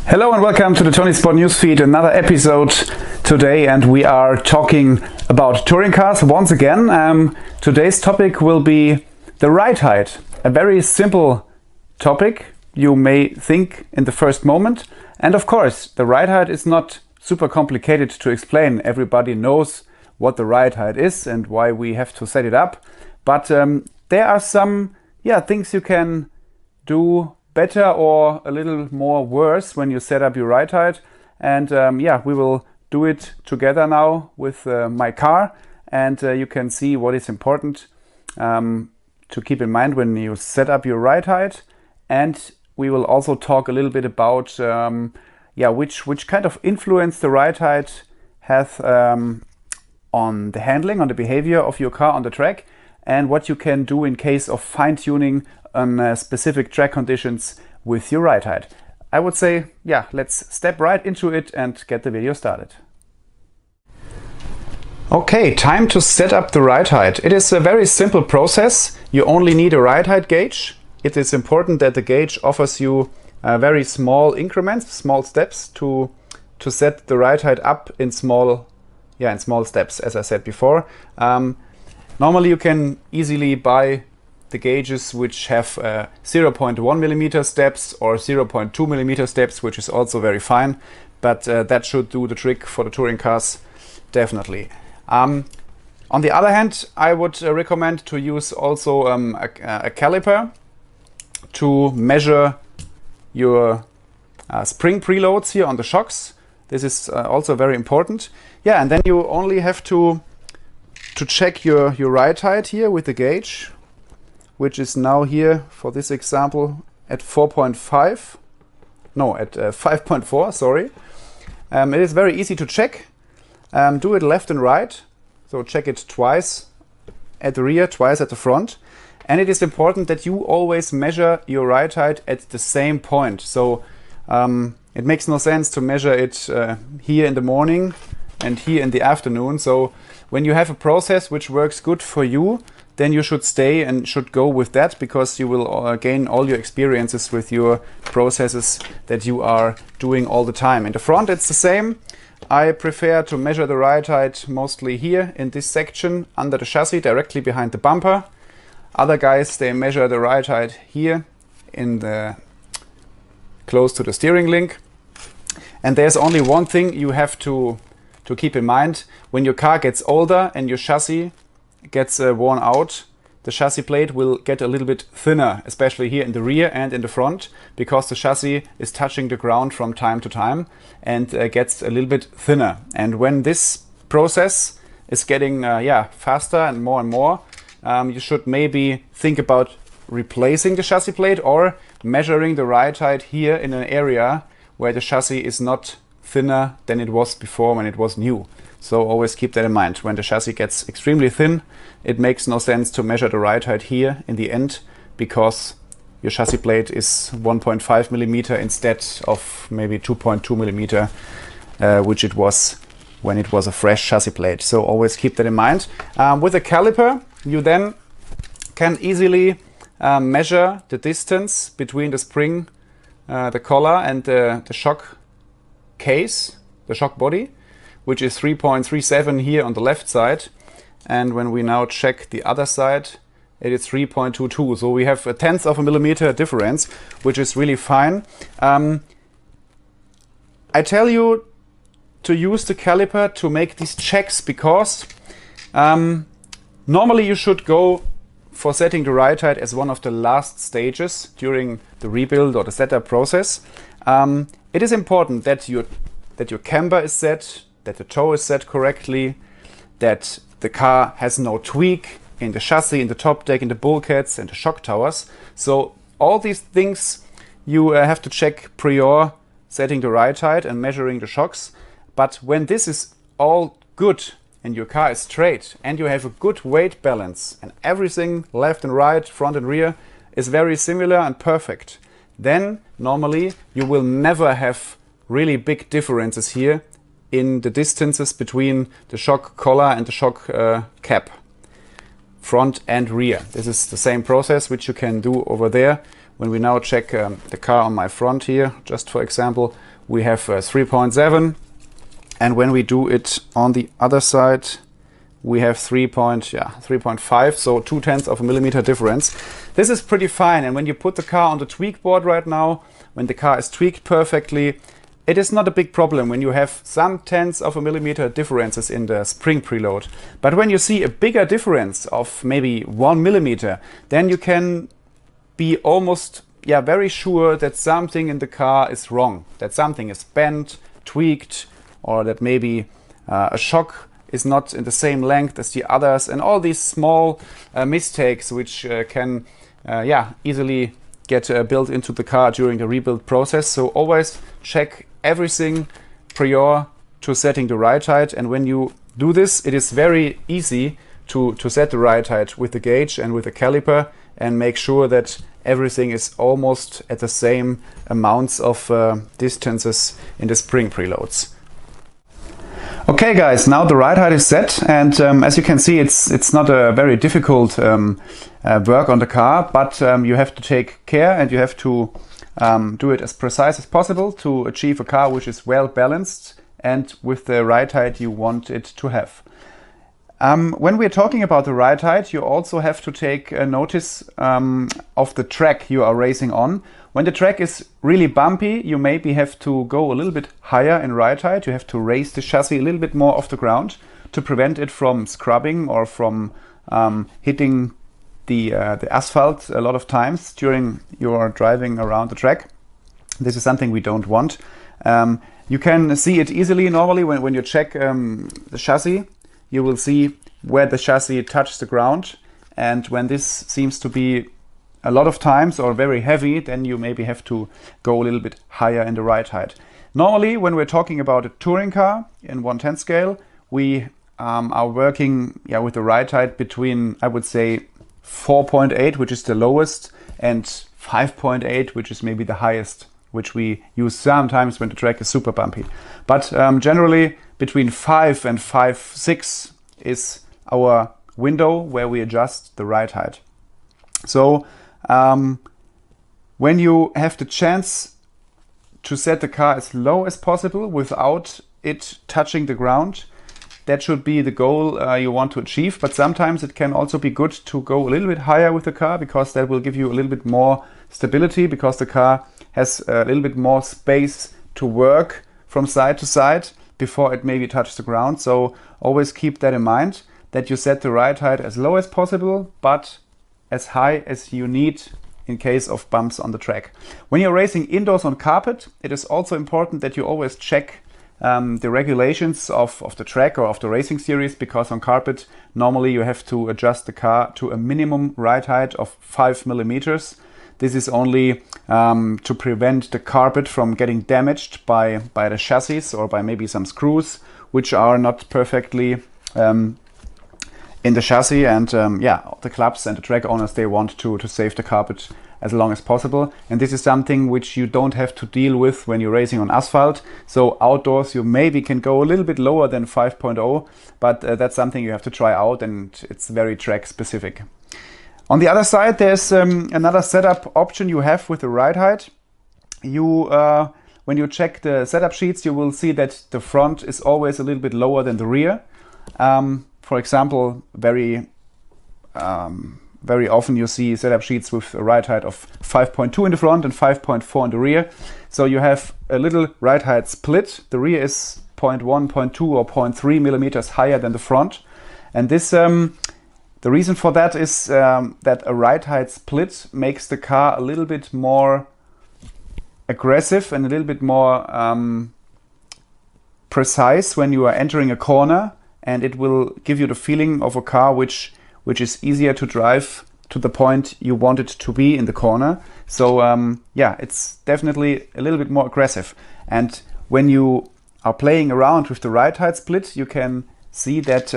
Hello and welcome to the ToniSport Newsfeed, another episode today, and we are talking about touring cars once again. Today's topic will be the ride height, a very simple topic you may think in the first moment. And of course, the ride height is not super complicated to explain. Everybody knows what the ride height is and why we have to set it up. But there are some things you can do better or a little more worse when you set up your ride height. And we will do it together now with my car, and you can see what is important to keep in mind when you set up your ride height. And we will also talk a little bit about which kind of influence the ride height has on the handling, on the behavior of your car on the track, and what you can do in case of fine-tuning on specific track conditions with your ride height. I would say, let's step right into it and get the video started. Okay, time to set up the ride height. It is a very simple process. You only need a ride height gauge. It is important that the gauge offers you very small increments, small steps to set the ride height up in small steps, as I said before. Normally you can easily buy the gauges which have 0.1 millimeter steps or 0.2 millimeter steps, which is also very fine, but that should do the trick for the touring cars, definitely. On the other hand, I would recommend to use also a caliper to measure your spring preloads here on the shocks. This is also very important. And then you only have to check your ride height here with the gauge, which is now here for this example at 4.5. No, at 5.4, sorry. It is very easy to check. Do it left and right. So check it twice at the rear, twice at the front. And it is important that you always measure your ride height at the same point. So it makes no sense to measure it here in the morning and here in the afternoon. So when you have a process which works good for you, then you should stay and should go with that, because you will gain all your experiences with your processes that you are doing all the time. In the front it's the same. I prefer to measure the ride height mostly here in this section under the chassis, directly behind the bumper. Other guys, they measure the ride height here in the close to the steering link. And there's only one thing you have to keep in mind. When your car gets older and your chassis gets worn out, the chassis plate will get a little bit thinner, especially here in the rear and in the front, because the chassis is touching the ground from time to time and gets a little bit thinner. And when this process is getting faster and more, you should maybe think about replacing the chassis plate or measuring the ride height here in an area where the chassis is not thinner than it was before when it was new. So always keep that in mind. When the chassis gets extremely thin, it makes no sense to measure the ride height here in the end, because your chassis plate is 1.5 millimeter instead of maybe 2.2 millimeter, which it was when it was a fresh chassis plate. So always keep that in mind. With a caliper, you then can easily measure the distance between the spring, the collar, and the shock case, the shock body, which is 3.37 here on the left side. And when we now check the other side, it is 3.22. So we have a tenth of a millimeter difference, which is really fine. I tell you to use the caliper to make these checks, because normally you should go for setting the ride height as one of the last stages during the rebuild or the setup process. It is important that your camber is set, that the toe is set correctly, that the car has no tweak in the chassis, in the top deck, in the bulkheads and the shock towers. So all these things you have to check prior setting the ride height and measuring the shocks. But when this is all good and your car is straight and you have a good weight balance and everything left and right, front and rear is very similar and perfect, then normally you will never have really big differences here in the distances between the shock collar and the shock cap, front and rear. This is the same process which you can do over there When we now check the car on my front here, just for example, we have 3.7, and when we do it on the other side, we have 3.5, so 0.2 of a millimeter difference. This is pretty fine, and when you put the car on the tweak board right now, when the car is tweaked perfectly, it is not a big problem when you have some tenths of a millimeter differences in the spring preload. But when you see a bigger difference of maybe 1 millimeter, then you can be almost very sure that something in the car is wrong, that something is bent, tweaked, or that maybe a shock is not in the same length as the others, and all these small mistakes which can easily get built into the car during the rebuild process. So always check everything prior to setting the ride height, and when you do this, it is very easy to set the ride height with the gauge and with the caliper and make sure that everything is almost at the same amounts of distances in the spring preloads. Okay guys, now the ride height is set, and as you can see, it's not a very difficult work on the car, but you have to take care and you have to do it as precise as possible to achieve a car which is well balanced and with the ride height you want it to have. When we're talking about the ride height, you also have to take notice of the track you are racing on. When the track is really bumpy, you maybe have to go a little bit higher in ride height. You have to raise the chassis a little bit more off the ground to prevent it from scrubbing or from hitting the asphalt a lot of times during your driving around the track. This is something we don't want. You can see it easily normally when you check the chassis. You will see where the chassis touches the ground, and when this seems to be a lot of times or very heavy, then you maybe have to go a little bit higher in the ride height. Normally, when we're talking about a touring car in 1/10 scale, we are working with the ride height between, I would say, 4.8, which is the lowest, and 5.8, which is maybe the highest, which we use sometimes when the track is super bumpy. But generally, between 5 and 5.6 is our window where we adjust the ride height. So when you have the chance to set the car as low as possible without it touching the ground, that should be the goal you want to achieve. But sometimes it can also be good to go a little bit higher with the car, because that will give you a little bit more stability, because the car has a little bit more space to work from side to side before it maybe touches the ground. So always keep that in mind, that you set the ride height as low as possible, but as high as you need in case of bumps on the track. When you're racing indoors on carpet, it is also important that you always check the regulations of the track or of the racing series, because on carpet normally you have to adjust the car to a minimum ride height of 5 millimeters. This is only to prevent the carpet from getting damaged by the chassis or by maybe some screws which are not perfectly in the chassis, and the clubs and the track owners, they want to save the carpet as long as possible, and this is something which you don't have to deal with when you're racing on asphalt. So outdoors you maybe can go a little bit lower than 5.0, but that's something you have to try out, and it's very track specific. On the other side, there's another setup option you have with the ride height. When you check the setup sheets, you will see that the front is always a little bit lower than the rear. For example, very often you see setup sheets with a ride height of 5.2 in the front and 5.4 in the rear. So you have a little ride height split. The rear is 0.1, 0.2 or 0.3 millimeters higher than the front. And this, the reason for that is that a ride height split makes the car a little bit more aggressive and a little bit more precise when you are entering a corner, and it will give you the feeling of a car which is easier to drive to the point you want it to be in the corner. So it's definitely a little bit more aggressive. And when you are playing around with the ride height split, you can see that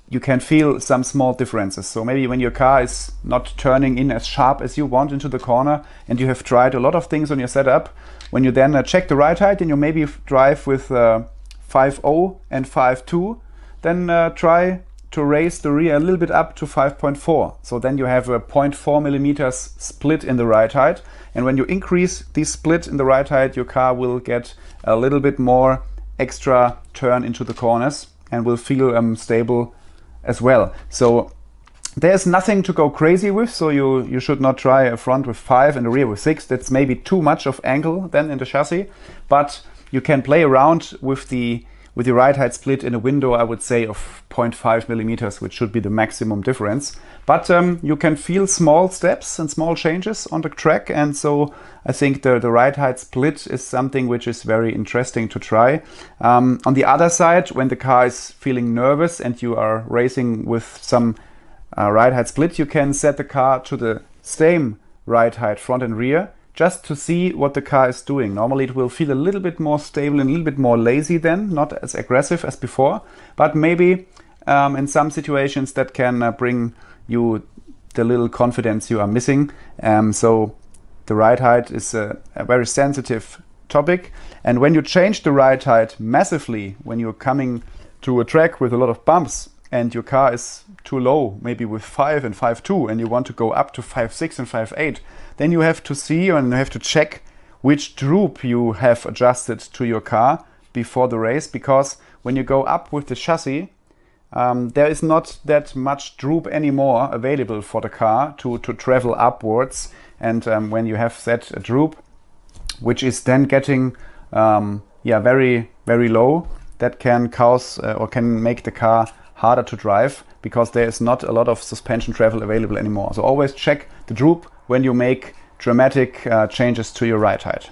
you can feel some small differences. So maybe when your car is not turning in as sharp as you want into the corner, and you have tried a lot of things on your setup, when you then check the ride height and you maybe drive with 5.0 and 5.2, then try to raise the rear a little bit up to 5.4. So then you have a 0.4 millimeters split in the ride height. And when you increase this split in the ride height, your car will get a little bit more extra turn into the corners and will feel stable as well. So there's nothing to go crazy with, so you should not try a front with 5 and a rear with 6. That's maybe too much of angle then in the chassis, but you can play around with the ride height split in a window, I would say, of 0.5 millimeters, which should be the maximum difference. But you can feel small steps and small changes on the track, and so I think the ride height split is something which is very interesting to try. On the other side, when the car is feeling nervous and you are racing with some ride height split, you can set the car to the same ride height front and rear, just to see what the car is doing. Normally it will feel a little bit more stable and a little bit more lazy then, not as aggressive as before, but maybe in some situations that can bring you the little confidence you are missing. So the ride height is a very sensitive topic, and when you change the ride height massively, when you're coming to a track with a lot of bumps and your car is too low, maybe with 5 and 5.2, and you want to go up to 5.6 and 5.8, then you have to see and you have to check which droop you have adjusted to your car before the race, because when you go up with the chassis, there is not that much droop anymore available for the car to travel upwards. And when you have set a droop, which is then getting very, very low, that can cause or can make the car harder to drive, because there is not a lot of suspension travel available anymore. So always check the droop when you make dramatic changes to your ride height.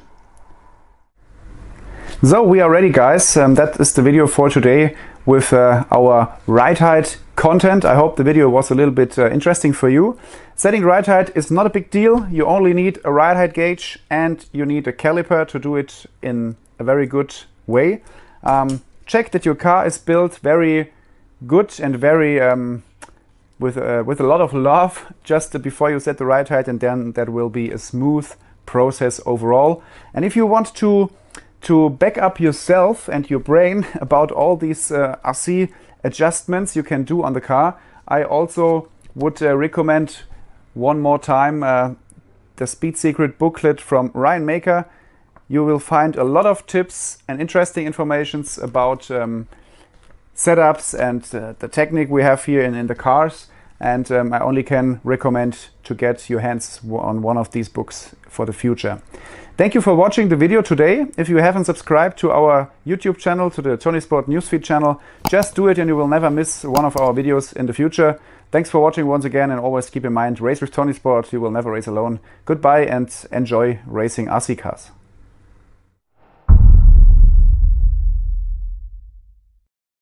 So we are ready, guys. That is the video for today with our ride height content. I hope the video was a little bit interesting for you. Setting ride height is not a big deal. You only need a ride height gauge and you need a caliper to do it in a very good way. Check that your car is built very good and very with a lot of love just before you set the ride height, and then that will be a smooth process overall. And if you want to back up yourself and your brain about all these RC adjustments you can do on the car, I also would recommend one more time the Speed Secret booklet from Ryan Maker. You will find a lot of tips and interesting informations about setups and the technique we have here in the cars, and I only can recommend to get your hands on one of these books for the future. Thank you for watching the video today. If you haven't subscribed to our YouTube channel, to the ToniSport Newsfeed channel, just do it and you will never miss one of our videos in the future. Thanks for watching once again, and always keep in mind, race with ToniSport, you will never race alone. Goodbye and enjoy racing RC cars.